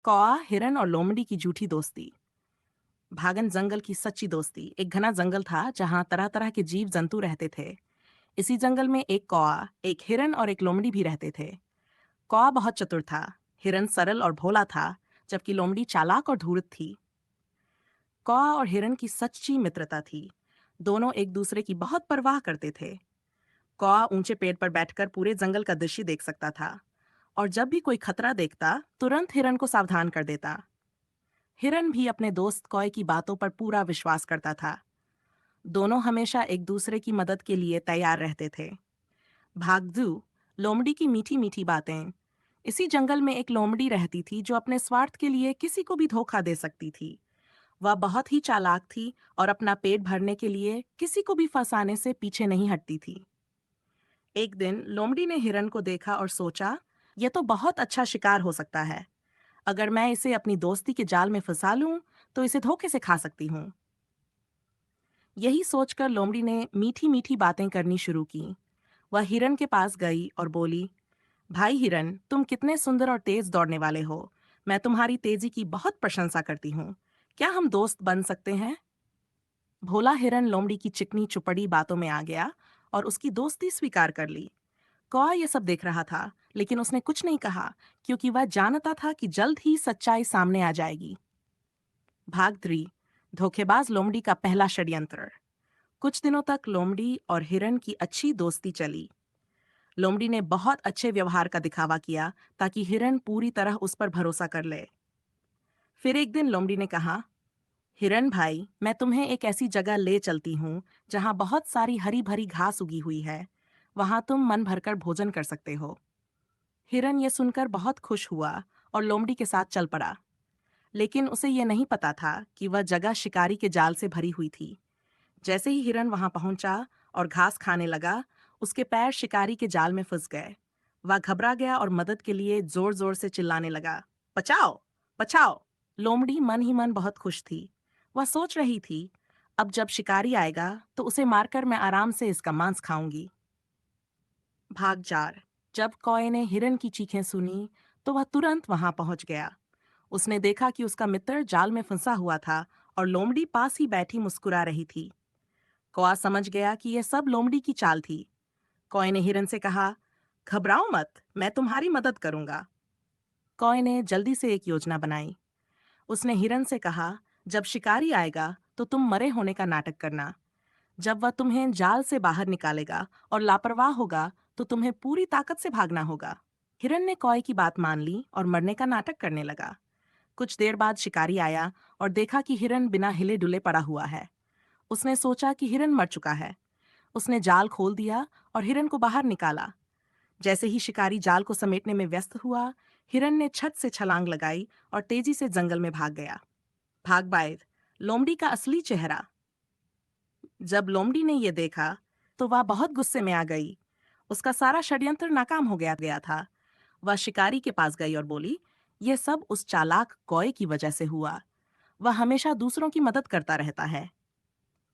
कौआ, हिरन और लोमड़ी की झूठी दोस्ती। भागन जंगल की सच्ची दोस्ती। एक घना जंगल था जहां तरह तरह के जीव जंतु रहते थे। इसी जंगल में एक कौआ, एक हिरन और एक लोमड़ी भी रहते थे। कौआ बहुत चतुर था। हिरन सरल और भोला था, जबकि लोमड़ी चालाक और धूर्त थी। कौआ और हिरन की सच्ची मित्रता थी। दोनों एक दूसरे की बहुत परवाह करते थे। कौआ ऊंचे पेड़ पर बैठकर पूरे जंगल का दृश्य देख सकता था, और जब भी कोई खतरा देखता तुरंत हिरन को सावधान कर देता। हिरन भी अपने दोस्त कौए की बातों पर पूरा विश्वास करता था। दोनों हमेशा एक दूसरे की मदद के लिए तैयार रहते थे। भागजू, लोमड़ी की मीठी मीठी बातें। इसी जंगल में एक लोमड़ी रहती थी जो अपने स्वार्थ के लिए किसी को भी धोखा दे सकती थी। वह बहुत ही चालाक थी और अपना पेट भरने के लिए किसी को भी फंसाने से पीछे नहीं हटती थी। एक दिन लोमड़ी ने हिरन को देखा और सोचा, यह तो बहुत अच्छा शिकार हो सकता है। अगर मैं इसे अपनी दोस्ती के जाल में फंसा लूं, तो इसे धोखे से खा सकती हूँ। यही सोचकर लोमड़ी ने मीठी मीठी बातें करनी शुरू की। वह हिरन के पास गई और बोली, भाई हिरन, तुम कितने सुंदर और तेज दौड़ने वाले हो। मैं तुम्हारी तेजी की बहुत प्रशंसा करती हूँ। क्या हम दोस्त बन सकते हैं? भोला हिरन लोमड़ी की चिकनी चुपड़ी बातों में आ गया और उसकी दोस्ती स्वीकार कर ली। कौआ ये सब देख रहा था, लेकिन उसने कुछ नहीं कहा, क्योंकि वह जानता था कि जल्द ही सच्चाई सामने आ जाएगी। भाग 3। धोखेबाज लोमड़ी का पहला षड्यंत्र। कुछ दिनों तक लोमड़ी और हिरन की अच्छी दोस्ती चली। लोमड़ी ने बहुत अच्छे व्यवहार का दिखावा किया ताकि हिरन पूरी तरह उस पर भरोसा कर ले। फिर एक दिन लोमड़ी ने कहा, हिरन भाई, मैं तुम्हें एक ऐसी जगह ले चलती हूँ जहाँ बहुत सारी हरी भरी घास उगी हुई है। वहां तुम मन भरकर भोजन कर सकते हो। हिरन ये सुनकर बहुत खुश हुआ और लोमड़ी के साथ चल पड़ा। लेकिन उसे ये नहीं पता था कि वह जगह शिकारी के जाल से भरी हुई थी। जैसे ही हिरन वहां पहुंचा और घास खाने लगा, उसके पैर शिकारी के जाल में फंस गए। वह घबरा गया और मदद के लिए जोर जोर से चिल्लाने लगा, बचाओ, बचाओ। लोमड़ी मन ही मन बहुत खुश थी। वह सोच रही थी, अब जब शिकारी आएगा तो उसे मारकर मैं आराम से इसका मांस खाऊंगी। भाग 4। जब कौए ने हिरन की चीखें सुनी, तो वह तुरंत वहां पहुंच गया। उसने देखा कि उसका मित्र जाल में फंसा हुआ था और लोमड़ी पास ही बैठी मुस्कुरा रही थी। कौआ समझ गया कि यह सब लोमड़ी की चाल थी। कौए ने हिरन से कहा, घबराओ मत, मैं तुम्हारी मदद करूंगा। कौए ने जल्दी से एक योजना बनाई। उसने हिरन से कहा, जब शिकारी आएगा तो तुम मरे होने का नाटक करना। जब वह तुम्हें जाल से बाहर निकालेगा और लापरवाह होगा, तो तुम्हें पूरी ताकत से भागना होगा। हिरन ने कौए की बात मान ली और मरने का नाटक करने लगा। कुछ देर बाद शिकारी आया और देखा कि हिरन बिना हिले डुले पड़ा हुआ है। उसने सोचा कि हिरन मर चुका है। उसने जाल खोल दिया और हिरन को बाहर निकाला। जैसे ही शिकारी जाल को समेटने में व्यस्त हुआ, हिरन ने छत से छलांग लगाई और तेजी से जंगल में भाग गया। भाग 5। लोमड़ी का असली चेहरा। जब लोमड़ी ने यह देखा, तो वह बहुत गुस्से में आ गई। उसका सारा षड्यंत्र नाकाम हो गया था। वह शिकारी के पास गई और बोली, यह सब उस चालाक कौए की वजह से हुआ। वह हमेशा दूसरों की मदद करता रहता है।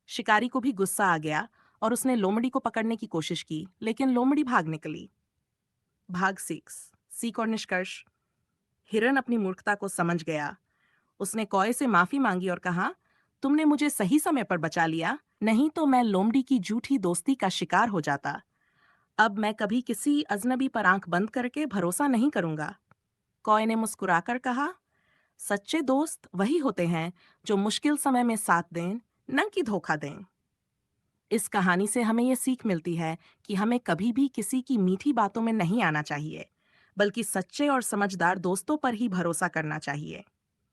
शिकारी को भी गुस्सा आ गया और उसने लोमड़ी को पकड़ने की कोशिश की, लेकिन लोमड़ी भाग निकली। भाग 6। सीख और निष्कर्ष। हिरन अपनी मूर्खता को समझ गया। उसने कौए से माफी मांगी और कहा, तुमने मुझे सही समय पर बचा लिया, नहीं तो मैं लोमड़ी की झूठी दोस्ती का शिकार हो जाता। अब मैं कभी किसी अजनबी पर आंख बंद करके भरोसा नहीं करूंगा। कौए ने मुस्कुराकर कहा, सच्चे दोस्त वही होते हैं जो मुश्किल समय में साथ दें, न कि धोखा दें। इस कहानी से हमें ये सीख मिलती है कि हमें कभी भी किसी की मीठी बातों में नहीं आना चाहिए, बल्कि सच्चे और समझदार दोस्तों पर ही भरोसा करना चाहिए।